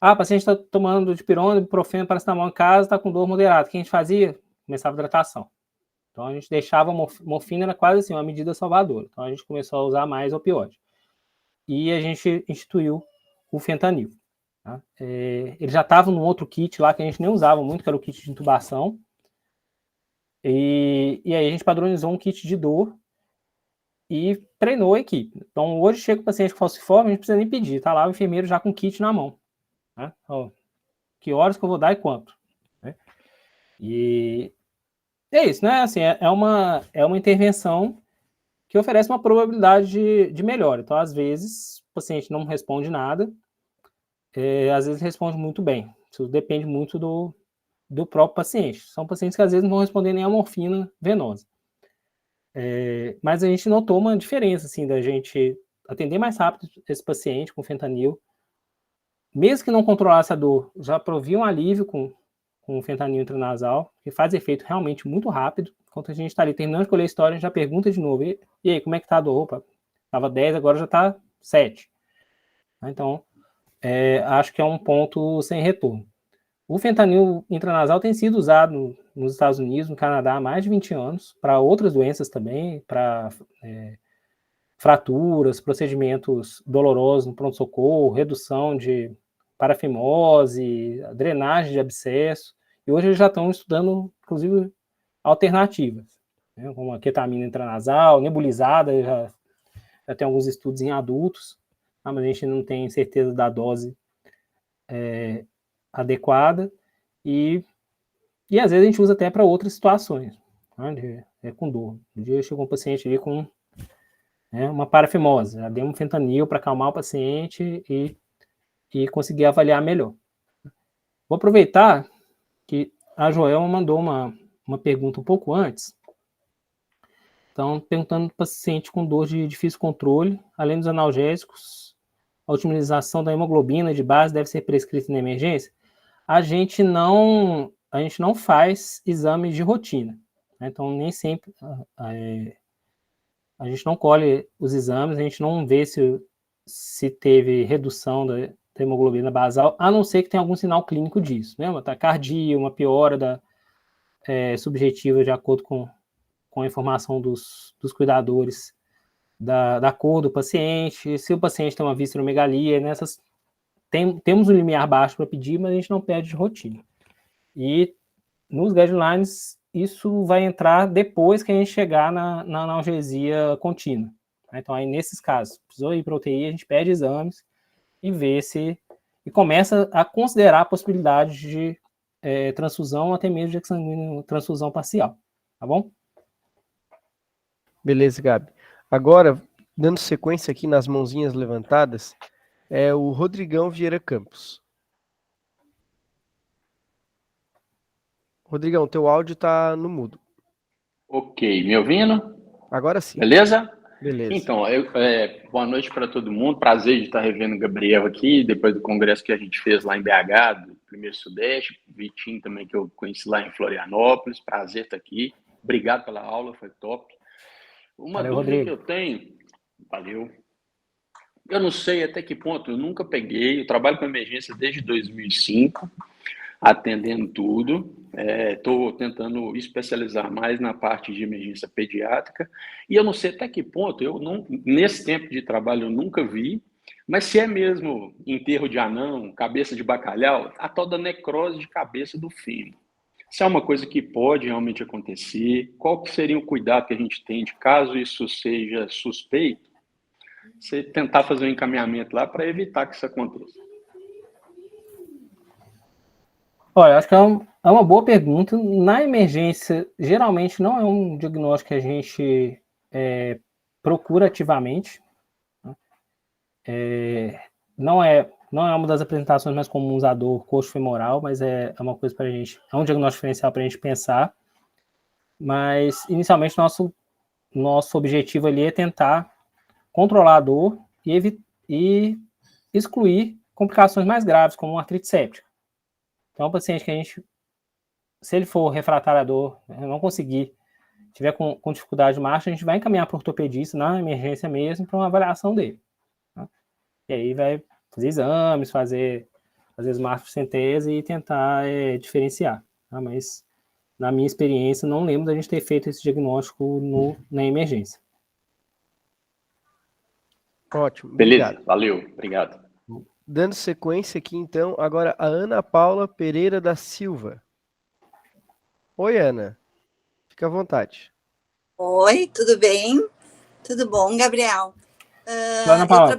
O paciente está tomando dipirona, ibuprofeno, paracetamol em casa, está com dor moderada. O que a gente fazia? Começava a hidratação. Então, a gente deixava a morfina, era quase assim, uma medida salvadora. Então, a gente começou a usar mais opioide. E a gente instituiu o fentanil. Tá? Ele já estava num outro kit lá, que a gente nem usava muito, que era o kit de intubação. E aí a gente padronizou um kit de dor e treinou a equipe. Então, hoje chega o paciente com falciforme, a gente não precisa nem pedir, tá lá o enfermeiro já com o kit na mão. Né? Que horas que eu vou dar e quanto? Né? E é isso, né? Assim, é uma intervenção que oferece uma probabilidade de melhora. Então, às vezes, o paciente não responde nada, às vezes responde muito bem. Isso depende muito do próprio paciente. São pacientes que às vezes não vão responder nem a morfina venosa. Mas a gente notou uma diferença, assim, da gente atender mais rápido esse paciente com fentanil, mesmo que não controlasse a dor, já provia um alívio com com o fentanil intranasal, que faz efeito realmente muito rápido. Enquanto a gente está ali terminando de colher a história, a gente já pergunta de novo, e aí, como é que tá a dor? Opa, estava 10, agora já está 7. Então, acho que é um ponto sem retorno. O fentanil intranasal tem sido usado nos Estados Unidos, no Canadá, há mais de 20 anos, para outras doenças também, para fraturas, procedimentos dolorosos no pronto-socorro, redução de parafimose, drenagem de abscesso, e hoje eles já estão estudando, inclusive, alternativas, né, como a ketamina intranasal, nebulizada, já tem alguns estudos em adultos, mas a gente não tem certeza da dose adequada, e às vezes a gente usa até para outras situações, né, com dor. Um dia chegou um paciente ali com uma parafimose, já demos um fentanil para acalmar o paciente e conseguir avaliar melhor. Vou aproveitar que a Joelma mandou uma pergunta um pouco antes. Então, perguntando para o paciente com dor de difícil controle, além dos analgésicos, a otimização da hemoglobina de base deve ser prescrita na emergência? A gente não faz exames de rotina, né? Então, nem sempre a gente não colhe os exames, a gente não vê se teve redução da hemoglobina basal, a não ser que tenha algum sinal clínico disso, né? Uma taquicardia, uma piora subjetiva de acordo com a informação dos cuidadores da cor do paciente, se o paciente tem uma visceromegalia, temos um limiar baixo para pedir, mas a gente não pede de rotina. E nos guidelines, isso vai entrar depois que a gente chegar na analgesia contínua. Então, aí nesses casos, precisou ir para UTI, a gente pede exames e vê e começa a considerar a possibilidade de transfusão, até mesmo de sanguíneo, transfusão parcial. Tá bom? Beleza, Gabi. Agora, dando sequência aqui nas mãozinhas levantadas, é o Rodrigão Vieira Campos. Rodrigão, teu áudio tá no mudo. Ok, me ouvindo? Agora sim. Beleza? Beleza. Então, boa noite para todo mundo. Prazer de estar revendo o Gabriel aqui, depois do congresso que a gente fez lá em BH, do Primeiro Sudeste. Vitinho também, que eu conheci lá em Florianópolis. Prazer estar aqui. Obrigado pela aula, foi top. Valeu, dúvida Rodrigo. que eu tenho... Valeu. Eu não sei até que ponto, eu nunca peguei. Eu trabalho com emergência desde 2005, atendendo tudo. Estou tentando especializar mais na parte de emergência pediátrica. E eu não sei até que ponto, nesse tempo de trabalho eu nunca vi, mas se é mesmo enterro de anão, cabeça de bacalhau, a tal da necrose de cabeça do fêmur. Se é uma coisa que pode realmente acontecer, qual que seria o cuidado que a gente tem de caso isso seja suspeito? Você tentar fazer um encaminhamento lá para evitar que isso aconteça. Olha, acho que é uma boa pergunta. Na emergência, geralmente não é um diagnóstico que a gente procura ativamente. Não é uma das apresentações mais comuns a dor coxo-femoral, mas é uma coisa para a gente, é um diagnóstico diferencial para a gente pensar. Mas, inicialmente, nosso objetivo ali é tentar controlar a dor e excluir complicações mais graves, como uma artrite séptica. Então, o paciente que a gente, se ele for refratário à dor, não conseguir, tiver com dificuldade de marcha, a gente vai encaminhar para o ortopedista na emergência mesmo para uma avaliação dele. Tá? E aí vai fazer exames, fazer as marcas e tentar diferenciar. Tá? Mas, na minha experiência, não lembro da gente ter feito esse diagnóstico na emergência. Ótimo. Beleza, Obrigado. valeu, obrigado. Dando sequência aqui, então, agora a Ana Paula Pereira da Silva. Oi, Ana. Fica à vontade. Oi, tudo bem? Tudo bom, Gabriel? Ana Paula,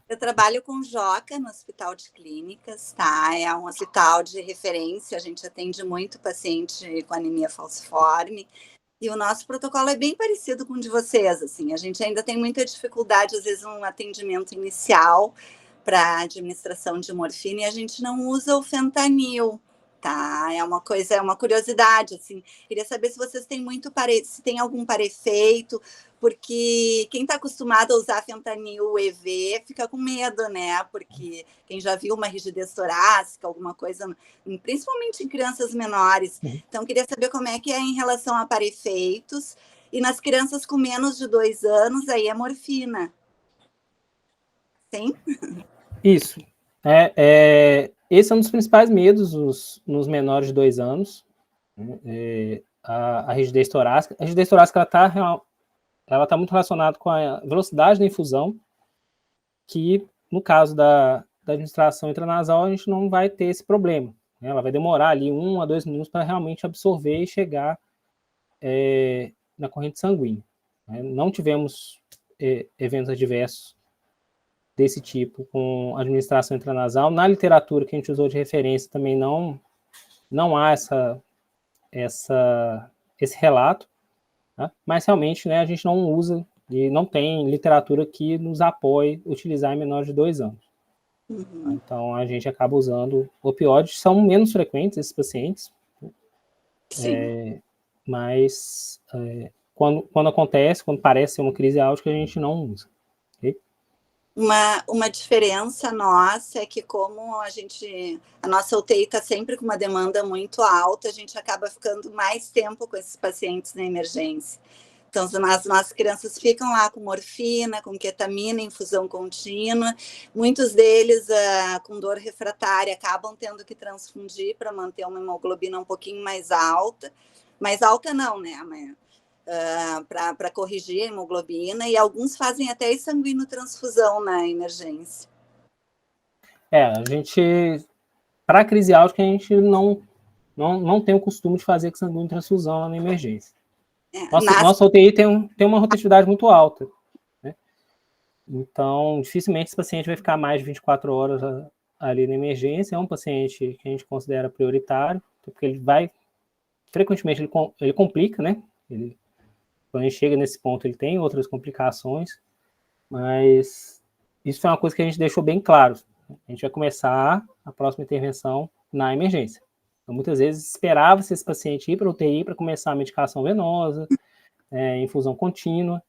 eu trabalho com Joca no Hospital de Clínicas, tá? É um hospital de referência, a gente atende muito paciente com anemia falciforme. E o nosso protocolo é bem parecido com o de vocês, assim. A gente ainda tem muita dificuldade, às vezes, um atendimento inicial para administração de morfina e a gente não usa o fentanil, tá? É uma curiosidade, assim. Queria saber se vocês têm se tem algum parefeito, porque quem está acostumado a usar fentanil EV fica com medo, né? Porque quem já viu uma rigidez torácica, alguma coisa, principalmente em crianças menores. Então, queria saber como é que é em relação a para-efeitos. E nas crianças com menos de 2 anos, aí é morfina. Sim? Isso. Esse é um dos principais medos nos menores de 2 anos. A rigidez torácica. A rigidez torácica ela está muito relacionada com a velocidade da infusão, que no caso da administração intranasal a gente não vai ter esse problema, né? Ela vai demorar ali 1 a 2 minutos para realmente absorver e chegar na corrente sanguínea, né? Não tivemos eventos adversos desse tipo com administração intranasal. Na literatura que a gente usou de referência também não há esse relato, tá? Mas realmente, né, a gente não usa e não tem literatura que nos apoie utilizar em menores de 2 anos. Então a gente acaba usando opioides, são menos frequentes esses pacientes. Sim. Mas quando acontece, quando parece ser uma crise álgica, a gente não usa. Okay? Uma diferença nossa é que como a nossa UTI está sempre com uma demanda muito alta, a gente acaba ficando mais tempo com esses pacientes na emergência. Então, as nossas crianças ficam lá com morfina, com ketamina, infusão contínua. Muitos deles, com dor refratária, acabam tendo que transfundir para manter uma hemoglobina um pouquinho mais alta. Mais alta não, né? Para corrigir a hemoglobina, e alguns fazem até sanguinotransfusão na emergência. A gente, para a crise álgica, a gente não tem o costume de fazer sanguinotransfusão lá na emergência. Nossa UTI tem uma rotatividade muito alta, né? Então, dificilmente esse paciente vai ficar mais de 24 horas ali na emergência. É um paciente que a gente considera prioritário, porque ele vai, frequentemente, ele complica, né? Quando a gente chega nesse ponto, ele tem outras complicações, mas isso foi uma coisa que a gente deixou bem claro. A gente vai começar a próxima intervenção na emergência. Então, muitas vezes, esperava-se esse paciente ir para a UTI para começar a medicação venosa, infusão contínua,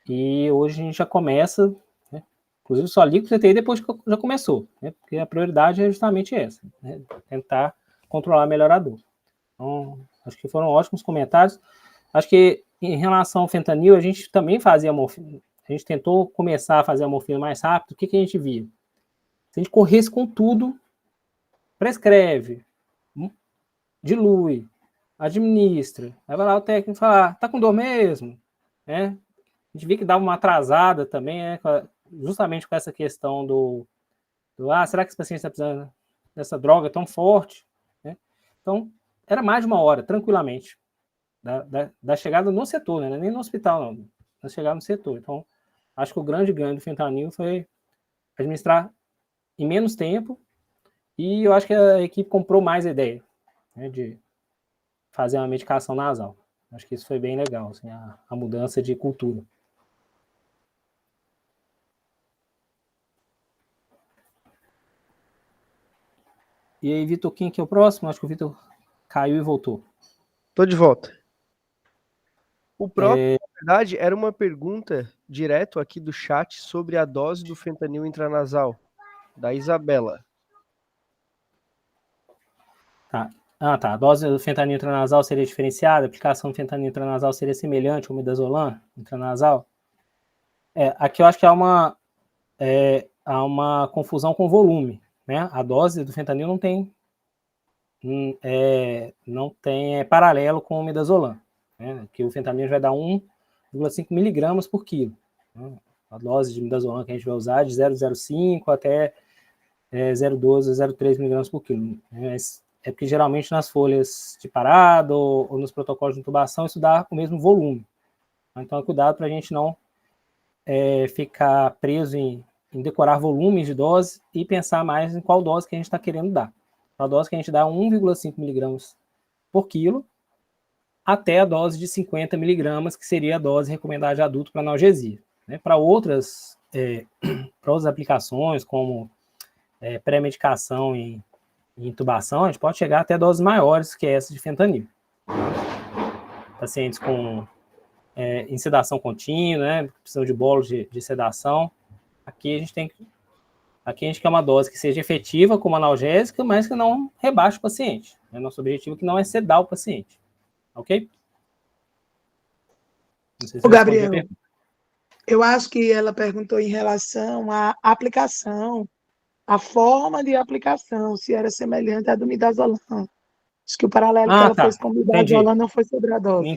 e hoje a gente já começa, né? Inclusive só liga para a UTI depois que já começou, né? Porque a prioridade é justamente essa, né? Tentar controlar melhor a dor. Então, acho que foram ótimos comentários. Acho que em relação ao fentanil, a gente também fazia morfina. A gente tentou começar a fazer a morfina mais rápido. O que a gente via? Se a gente corresse com tudo, prescreve, dilui, administra, aí vai lá o técnico falar, tá com dor mesmo? A gente via que dava uma atrasada também, né? Justamente com essa questão será que esse paciente está precisando dessa droga tão forte? Né? Então, era mais de 1 hora, tranquilamente, da chegada no setor, né? Nem no hospital, não, da chegada no setor. Então, acho que o grande ganho do fentanil foi administrar em menos tempo, e eu acho que a equipe comprou mais a ideia, né, de fazer uma medicação nasal. Acho que isso foi bem legal, assim, a mudança de cultura. E aí, Vitor, quem que é o próximo? Acho que o Vitor caiu e voltou. Tô de volta. O próximo, na verdade, era uma pergunta direto aqui do chat sobre a dose do fentanil intranasal, da Isabela. Tá. A dose do fentanil intranasal seria diferenciada? A aplicação do fentanil intranasal seria semelhante ao midazolam intranasal? Aqui eu acho que há uma confusão com volume, né? A dose do fentanil não tem paralelo com o midazolam, né? Que o fentanil vai dar 1,5 miligramas por quilo, né? A dose de midazolam que a gente vai usar é de 0,05 até 0,12 a 0,3 miligramas por quilo. É porque geralmente nas folhas de parado ou nos protocolos de intubação isso dá o mesmo volume. Então, cuidado para a gente não ficar preso em decorar volumes de dose e pensar mais em qual dose que a gente está querendo dar. A dose que a gente dá 1,5 miligramas por quilo até a dose de 50 miligramas, que seria a dose recomendada de adulto para analgesia. Né? Para outras aplicações, como pré-medicação em intubação, a gente pode chegar até doses maiores que essa de fentanil. Pacientes com em sedação contínua, né? Precisam de bolos de sedação. Aqui a gente quer uma dose que seja efetiva como analgésica, mas que não rebaixe o paciente. Nosso objetivo aqui não é sedar o paciente. Ok? Não sei se Ô, eu respondi a Gabriel, pergunta. eu acho que ela perguntou em relação à aplicação, a forma de aplicação, se era semelhante à do midazolam. Acho que o paralelo que ela Tá. fez com o midazolam não foi sobre a dose.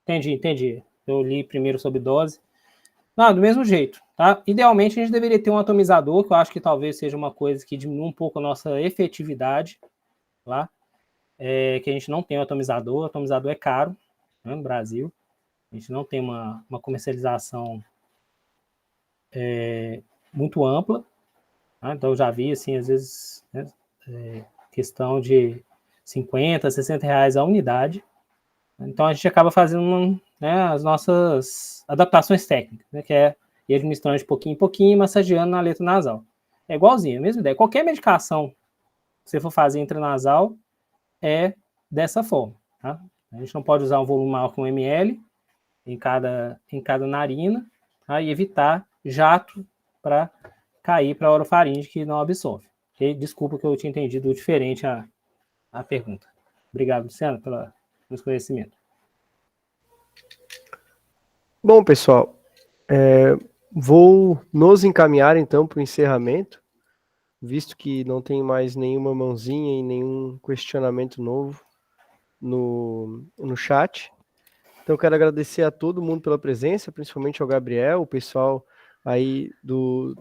Entendi. Eu li primeiro sobre dose. Não, do mesmo jeito, tá? Idealmente, a gente deveria ter um atomizador, que eu acho que talvez seja uma coisa que diminua um pouco a nossa efetividade, tá? Que a gente não tem um atomizador. O atomizador é caro, né, no Brasil. A gente não tem uma comercialização muito ampla. Tá? Então, eu já vi, assim, às vezes, né, questão de 50, 60 reais a unidade. Então, a gente acaba fazendo, né, as nossas adaptações técnicas, né, que é ir administrando de pouquinho em pouquinho e massageando na letra nasal. É igualzinho, a mesma ideia. Qualquer medicação que você for fazer intranasal é dessa forma. Tá? A gente não pode usar um volume maior que 1 ml em cada narina, tá? E evitar jato para cair para a orofaringe que não absorve. Okay? Desculpa que eu tinha entendido diferente a pergunta. Obrigado, Luciano, pelo esclarecimento. Bom, pessoal, vou nos encaminhar então para o encerramento, visto que não tem mais nenhuma mãozinha e nenhum questionamento novo no chat. Então, quero agradecer a todo mundo pela presença, principalmente ao Gabriel, o pessoal aí do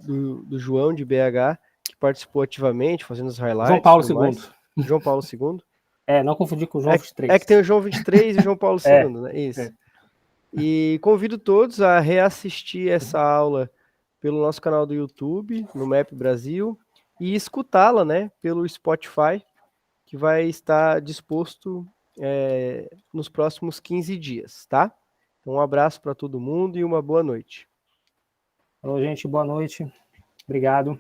João de BH, que participou ativamente, fazendo os highlights. João Paulo II. João Paulo II. Não confundir com o João 23. É que tem o João 23 e o João Paulo II, né? Isso. E convido todos a reassistir essa aula pelo nosso canal do YouTube, no MAP Brasil, e escutá-la, né, pelo Spotify, que vai estar disposto nos próximos 15 dias, tá? Então, um abraço para todo mundo e uma boa noite. Alô, gente, boa noite. Obrigado.